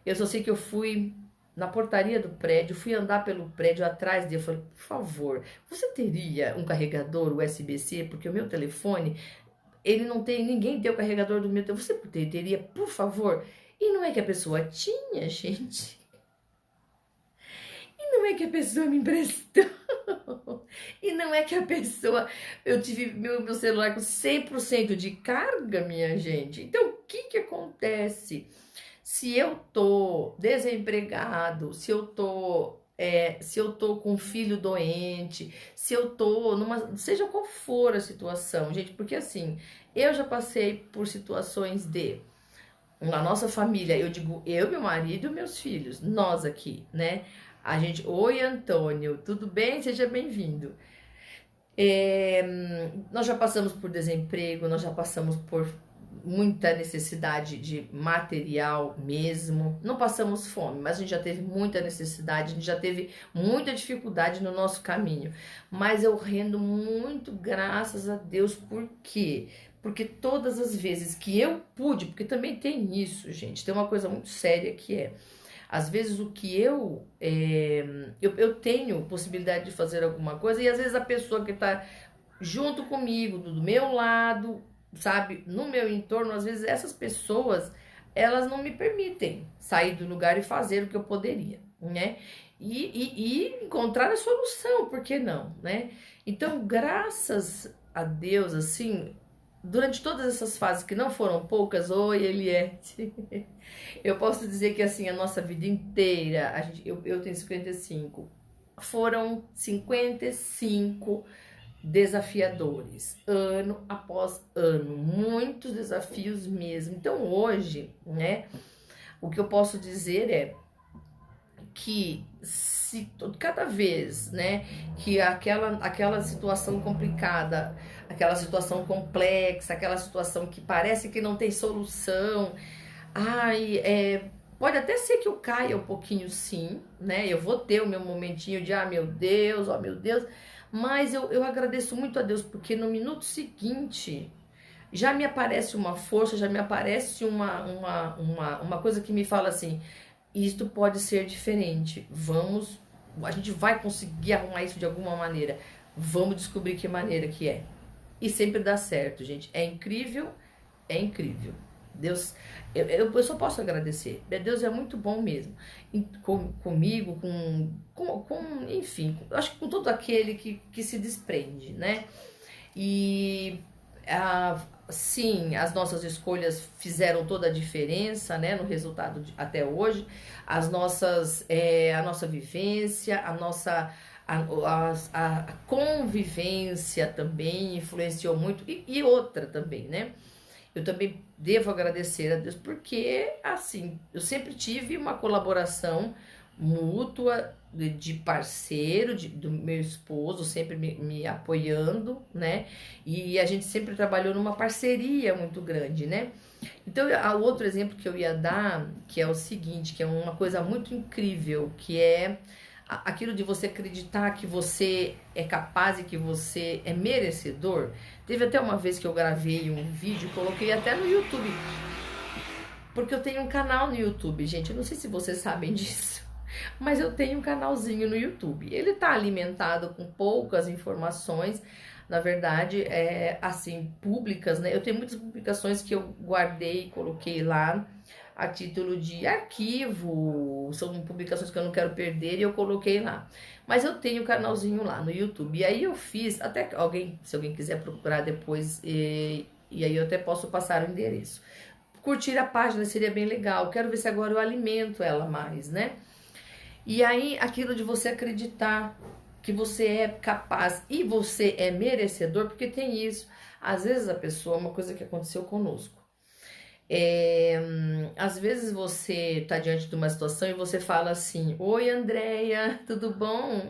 Eu só sei que eu fui na portaria do prédio, fui andar pelo prédio atrás dele, eu falei, por favor, você teria um carregador USB-C? Porque o meu telefone, ele não tem, ninguém tem o carregador do meu telefone, você teria, por favor? E não é que a pessoa tinha, gente. não é que a pessoa me emprestou. E não é que a pessoa... Eu tive meu celular com 100% de carga, minha gente. Então, o que que acontece? Se eu tô desempregado, se eu tô com um filho doente, se eu tô numa... Seja qual for a situação, gente. Porque assim, eu já passei por situações de... Na nossa família, eu digo eu, meu marido e meus filhos, nós aqui, né? A gente, oi Antônio, tudo bem? Seja bem-vindo. Nós já passamos por desemprego, nós já passamos por muita necessidade de material mesmo. Não passamos fome, mas a gente já teve muita necessidade, a gente já teve muita dificuldade no nosso caminho. Mas eu rendo muito graças a Deus, por quê? Porque todas as vezes que eu pude, porque também tem isso, gente, tem uma coisa muito séria que é, às vezes o que eu tenho possibilidade de fazer alguma coisa e às vezes a pessoa que está junto comigo, do meu lado, sabe, no meu entorno, às vezes essas pessoas, elas não me permitem sair do lugar e fazer o que eu poderia, né? E encontrar a solução, por que não, né? Então, graças a Deus, assim, durante todas essas fases que não foram poucas, oi Eliette, eu posso dizer que assim, a nossa vida inteira, eu tenho 55, foram 55 desafiadores, ano após ano, muitos desafios mesmo. Então hoje, né, o que eu posso dizer é que se cada vez, né, que aquela situação complicada, aquela situação complexa, aquela situação que parece que não tem solução, ai, pode até ser que eu caia um pouquinho sim, né? Eu vou ter o meu momentinho de, meu Deus, ó meu Deus, mas eu agradeço muito a Deus, porque no minuto seguinte já me aparece uma força, já me aparece uma coisa que me fala assim, isto pode ser diferente, a gente vai conseguir arrumar isso de alguma maneira, vamos descobrir que maneira que é. E sempre dá certo, gente, é incrível, é incrível. Deus, eu só posso agradecer. Deus é muito bom mesmo. Comigo, enfim, acho que com todo aquele que se desprende, né? E sim, as nossas escolhas fizeram toda a diferença, né, no resultado até hoje. A nossa vivência, a convivência também influenciou muito, e outra também, né? Eu também devo agradecer a Deus, porque, assim, eu sempre tive uma colaboração mútua de parceiro, do meu esposo, sempre me apoiando, né? E a gente sempre trabalhou numa parceria muito grande, né? Então, o outro exemplo que eu ia dar, que é o seguinte, que é uma coisa muito incrível, que é aquilo de você acreditar que você é capaz e que você é merecedor. Teve até uma vez que eu gravei um vídeo, coloquei até no YouTube, porque eu tenho um canal no YouTube, gente, eu não sei se vocês sabem disso, mas eu tenho um canalzinho no YouTube. Ele tá alimentado com poucas informações, na verdade, assim, públicas, né? Eu tenho muitas publicações que eu guardei e coloquei lá a título de arquivo, são publicações que eu não quero perder e eu coloquei lá. Mas eu tenho um canalzinho lá no YouTube. E aí eu fiz, até se alguém quiser procurar depois, e aí eu até posso passar o endereço. Curtir a página seria bem legal. Quero ver se agora eu alimento ela mais, né? E aí, aquilo de você acreditar que você é capaz e você é merecedor, porque tem isso. Às vezes a pessoa, uma coisa que aconteceu conosco, às vezes você tá diante de uma situação e você fala assim, oi Andréia, tudo bom?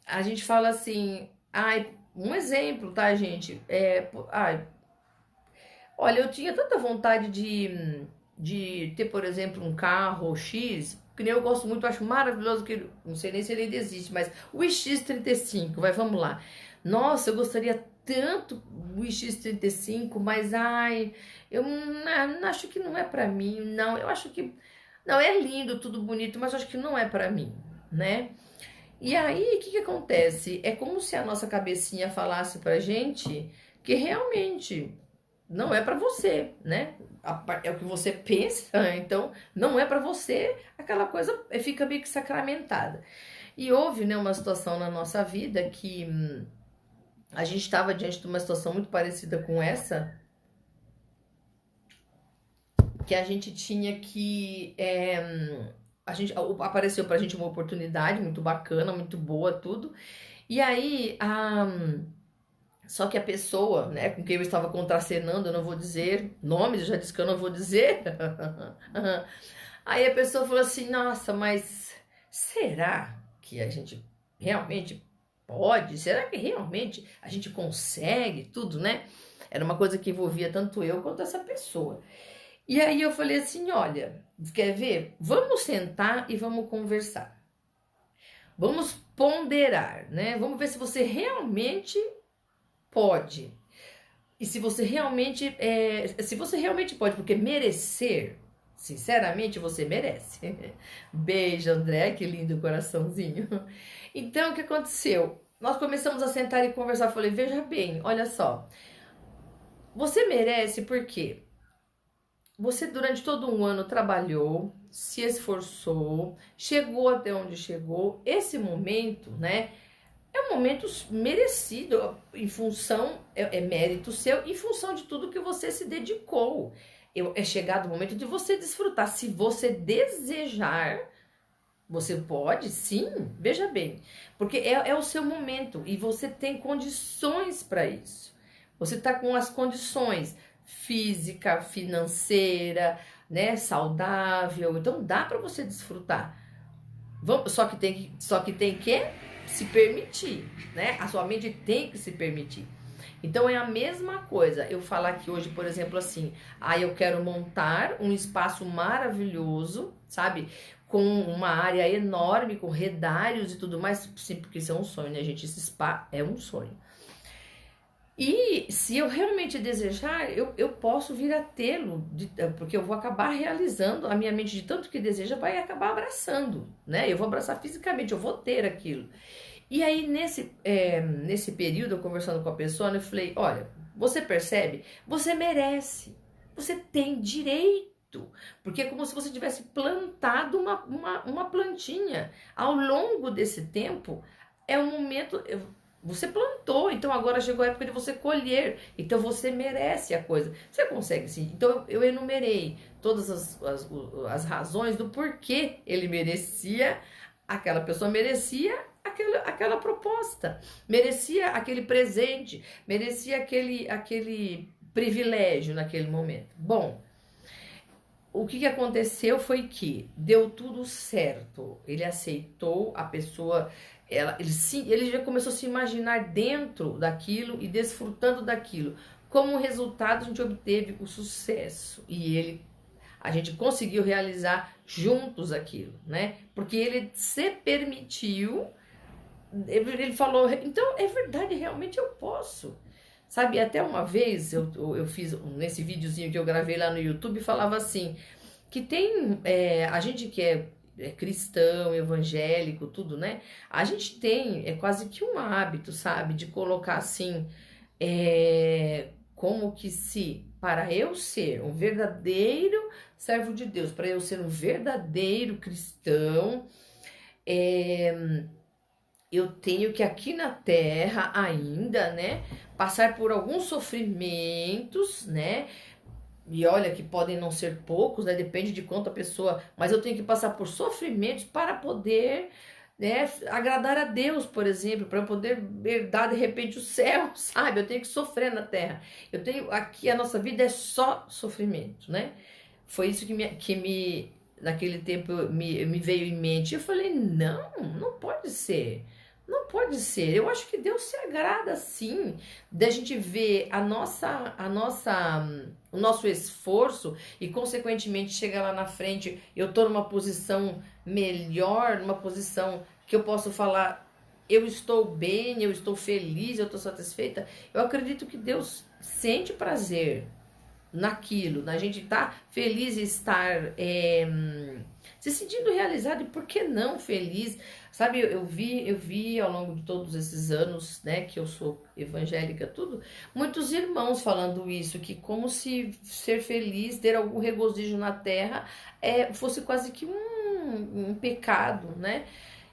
A gente fala assim, um exemplo, tá gente? Olha, eu tinha tanta vontade de ter, por exemplo, um carro X, que nem eu gosto muito, eu acho maravilhoso, que não sei nem se ele ainda existe, mas o X35, vamos lá. Nossa, eu gostaria tanto do X35, mas eu não acho que não é pra mim, não, eu acho que, não, é lindo, tudo bonito, mas eu acho que não é pra mim, né? E aí, o que acontece? É como se a nossa cabecinha falasse pra gente que realmente não é para você, né? É o que você pensa, então não é para você, aquela coisa fica meio que sacramentada. E houve, né, uma situação na nossa vida que a gente estava diante de uma situação muito parecida com essa, que a gente tinha que. Apareceu pra gente uma oportunidade muito bacana, muito boa, tudo. E aí, só que a pessoa, né, com quem eu estava contracenando, eu não vou dizer nomes, eu já disse que eu não vou dizer. Aí a pessoa falou assim: nossa, mas será que a gente realmente pode? Será que realmente a gente consegue tudo, né? Era uma coisa que envolvia tanto eu quanto essa pessoa. E aí eu falei assim: olha, quer ver? Vamos sentar e vamos conversar. Vamos ponderar, né? Vamos ver se você realmente pode. E se você realmente pode, porque merecer, sinceramente, você merece. Beijo, André, que lindo coraçãozinho. Então, o que aconteceu? Nós começamos a sentar e conversar. Eu falei: veja bem, olha só, você merece porque você durante todo um ano trabalhou, se esforçou, chegou até onde chegou. Esse momento, né? É um momento merecido, em função, é mérito seu, em função de tudo que você se dedicou. É chegado o momento de você desfrutar. Se você desejar, você pode, sim, veja bem. Porque é o seu momento e você tem condições para isso. Você está com as condições física, financeira, né, saudável. Então dá para você desfrutar. Só que tem que se permitir, né? A sua mente tem que se permitir. Então é a mesma coisa eu falar aqui hoje, por exemplo, assim: eu quero montar um espaço maravilhoso, sabe? Com uma área enorme, com redários e tudo mais. Sim, porque isso é um sonho, né, gente? Esse spa é um sonho. E se eu realmente desejar, eu posso vir a tê-lo, porque eu vou acabar realizando, a minha mente de tanto que deseja vai acabar abraçando, né? Eu vou abraçar fisicamente, eu vou ter aquilo. E aí, nesse período, eu conversando com a pessoa, eu falei: olha, você percebe? Você merece, você tem direito, porque é como se você tivesse plantado uma plantinha. Ao longo desse tempo, é um momento. Você plantou, então agora chegou a época de você colher. Então você merece a coisa. Você consegue sim. Então eu enumerei todas as razões do porquê ele merecia, aquela pessoa merecia aquela proposta, merecia aquele presente, merecia aquele privilégio naquele momento. Bom, o que aconteceu foi que deu tudo certo. Ele aceitou a pessoa, ele já começou a se imaginar dentro daquilo e desfrutando daquilo. Como resultado, a gente obteve o sucesso e a gente conseguiu realizar juntos aquilo, né? Porque ele se permitiu, ele falou: então é verdade, realmente eu posso. Sabe, até uma vez eu fiz nesse videozinho que eu gravei lá no YouTube, falava assim, que tem, a gente que é cristão, evangélico, tudo, né? A gente tem quase que um hábito, sabe, de colocar assim, como que se, para eu ser um verdadeiro servo de Deus, para eu ser um verdadeiro cristão, eu tenho que aqui na terra ainda, né, passar por alguns sofrimentos, né? E olha que podem não ser poucos, né? Depende de quanto a pessoa, mas eu tenho que passar por sofrimentos para poder, né, agradar a Deus, por exemplo, para poder herdar de repente o céu, sabe? Eu tenho que sofrer na terra. Eu tenho aqui, a nossa vida é só sofrimento, né? Foi isso que naquele tempo me veio em mente. Eu falei: não pode ser. Não pode ser. Eu acho que Deus se agrada sim da gente ver o nosso esforço e consequentemente chegar lá na frente, eu tô numa posição melhor, numa posição que eu posso falar: eu estou bem, eu estou feliz, eu estou satisfeita. Eu acredito que Deus sente prazer naquilo, a gente tá feliz em estar se sentindo realizado, e por que não feliz? Sabe, eu vi ao longo de todos esses anos, né, que eu sou evangélica, tudo, muitos irmãos falando isso, que como se ser feliz, ter algum regozijo na terra, fosse quase que um pecado, né?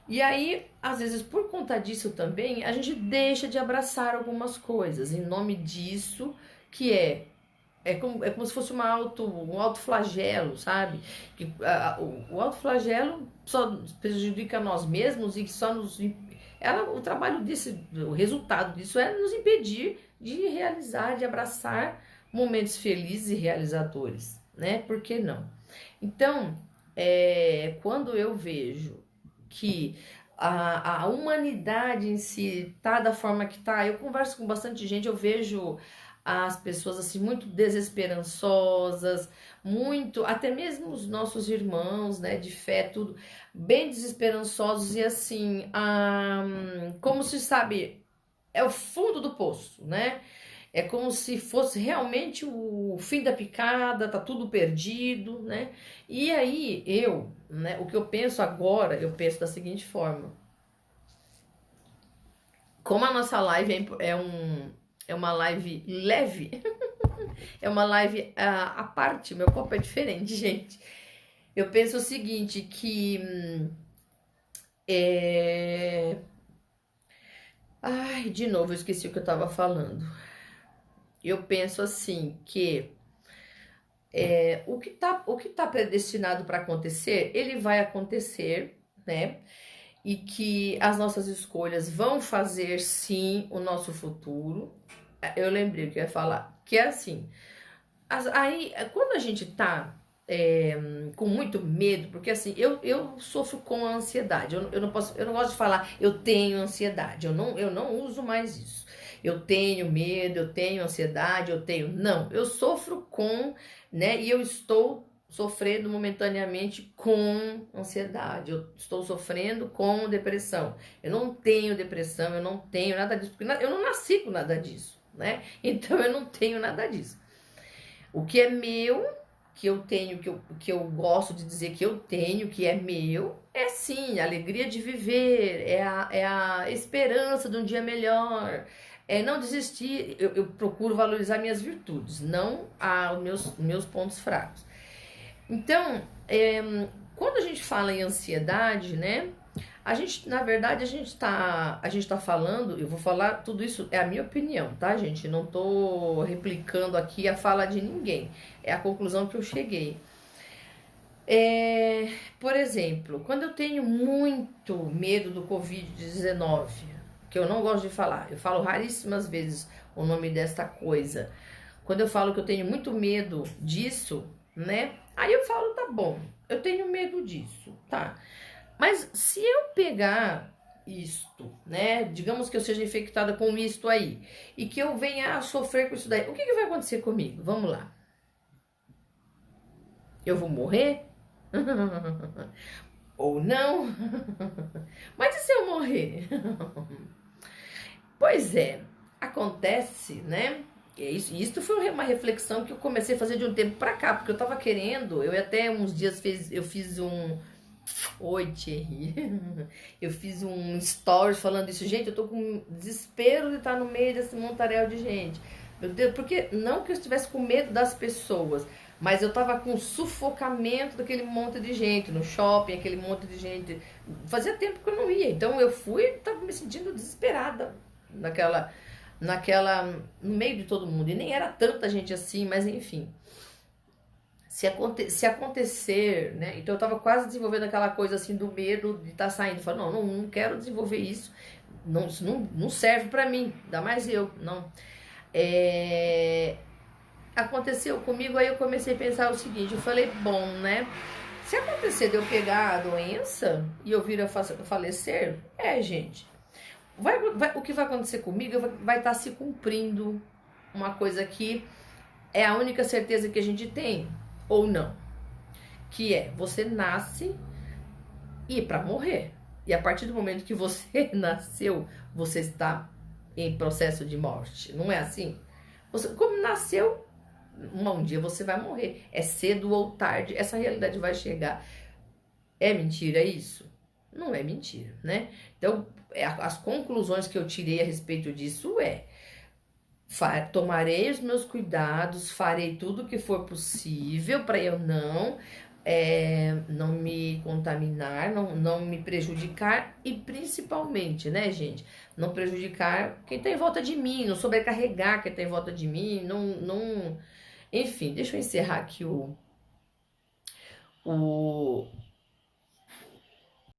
E aí, às vezes, por conta disso também, a gente deixa de abraçar algumas coisas em nome disso, que é como se fosse um autoflagelo, sabe? Que, o autoflagelo só prejudica nós mesmos e que só nos. O trabalho disso, o resultado disso é nos impedir de realizar, de abraçar momentos felizes e realizadores, né? Por que não? Então, quando eu vejo que a humanidade em si tá da forma que tá, eu converso com bastante gente, eu vejo as pessoas assim muito desesperançosas, muito, até mesmo os nossos irmãos, né, de fé, tudo bem desesperançosos e assim, como se sabe, é o fundo do poço, né? É como se fosse realmente o fim da picada, tá tudo perdido, né? E aí né, o que eu penso agora, eu penso da seguinte forma: como a nossa live é uma live leve, é uma live à parte, meu copo é diferente, gente. Eu penso o seguinte, que ai, de novo, eu esqueci o que eu tava falando. Eu penso assim, que o que tá predestinado para acontecer, ele vai acontecer, né? E que as nossas escolhas vão fazer sim o nosso futuro. Eu lembrei o que eu ia falar, que é assim, aí quando a gente tá com muito medo, porque assim, eu sofro com a ansiedade, eu não posso, eu não gosto de falar eu tenho ansiedade, eu não uso mais isso. Eu tenho medo, eu tenho ansiedade, não, eu sofro com, né, e eu estou sofrendo momentaneamente com ansiedade, eu estou sofrendo com depressão. Eu não tenho depressão, eu não tenho nada disso, porque eu não nasci com nada disso, né? Então eu não tenho nada disso. O que é meu, que eu tenho, que eu gosto de dizer que eu tenho, que é meu, é sim a alegria de viver, é a esperança de um dia melhor, é não desistir. Eu procuro valorizar minhas virtudes, não os meus pontos fracos. Então, quando a gente fala em ansiedade, né? Na verdade, a gente tá falando, eu vou falar, tudo isso é a minha opinião, tá, gente? Não tô replicando aqui a fala de ninguém. É a conclusão que eu cheguei. Por exemplo, quando eu tenho muito medo do Covid-19, que eu não gosto de falar, eu falo raríssimas vezes o nome desta coisa. Quando eu falo que eu tenho muito medo disso, né? Aí eu falo, tá bom, eu tenho medo disso, tá? Mas se eu pegar isto, né? Digamos que eu seja infectada com isto aí, e que eu venha a sofrer com isso daí, o que vai acontecer comigo? Vamos lá. Eu vou morrer? Ou não? Mas e se eu morrer? Pois é, acontece, né? Isso foi uma reflexão que eu comecei a fazer de um tempo pra cá, porque eu tava querendo, eu até uns dias eu fiz Oi, Thierry. Eu fiz um stories falando isso. Gente, eu tô com desespero de estar no meio desse montaréu de gente. Meu Deus, porque não que eu estivesse com medo das pessoas, mas eu tava com sufocamento daquele monte de gente no shopping, aquele monte de gente. Fazia tempo que eu não ia, então eu fui e tava me sentindo desesperada no meio de todo mundo. E nem era tanta gente assim, mas enfim. Se acontecer, né? Então eu tava quase desenvolvendo aquela coisa assim do medo de estar saindo. Falei, não quero desenvolver isso. Não, isso não serve pra mim, ainda mais eu, não. Aconteceu comigo, aí eu comecei a pensar o seguinte, eu falei, bom, né? Se acontecer de eu pegar a doença e eu vir a falecer, gente, o que vai acontecer comigo vai estar se cumprindo uma coisa que é a única certeza que a gente tem, ou não, que você nasce e para morrer. E a partir do momento que você nasceu, você está em processo de morte. Não é assim? Você, como nasceu, um dia você vai morrer. É cedo ou tarde, essa realidade vai chegar. É mentira isso? Não é mentira, né? Então, as conclusões que eu tirei a respeito disso tomarei os meus cuidados, farei tudo o que for possível para eu não me contaminar, não me prejudicar e principalmente, né, gente, não prejudicar quem está em volta de mim, não sobrecarregar quem está em volta de mim, enfim, deixa eu encerrar aqui o